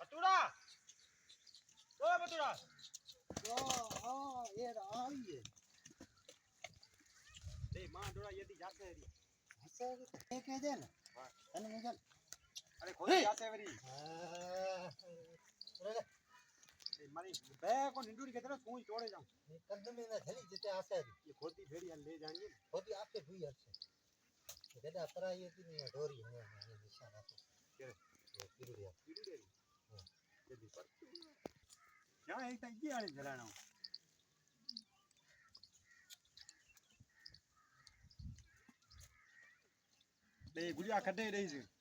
બતુડા ઓ બતુડા એ આવીએ એ માં ડોળા યદી જાતે હરી હસે એ કે દે ને હા તને મજા અરે ખોલી જાતે હરી એ મારી બે કો નિંદુડી કે તને તું તોડે જાઉં એ કદમી ના થલી જતે આસે ये खोती फेरी ले जाएंगे होती आपके भूई हसे दादा पराई थी नहीं ढोरी है निशाना तो के किरुड़िया जल्दी पर क्या एक तक ये आने जलाना ले गुड़िया खड्डे रही है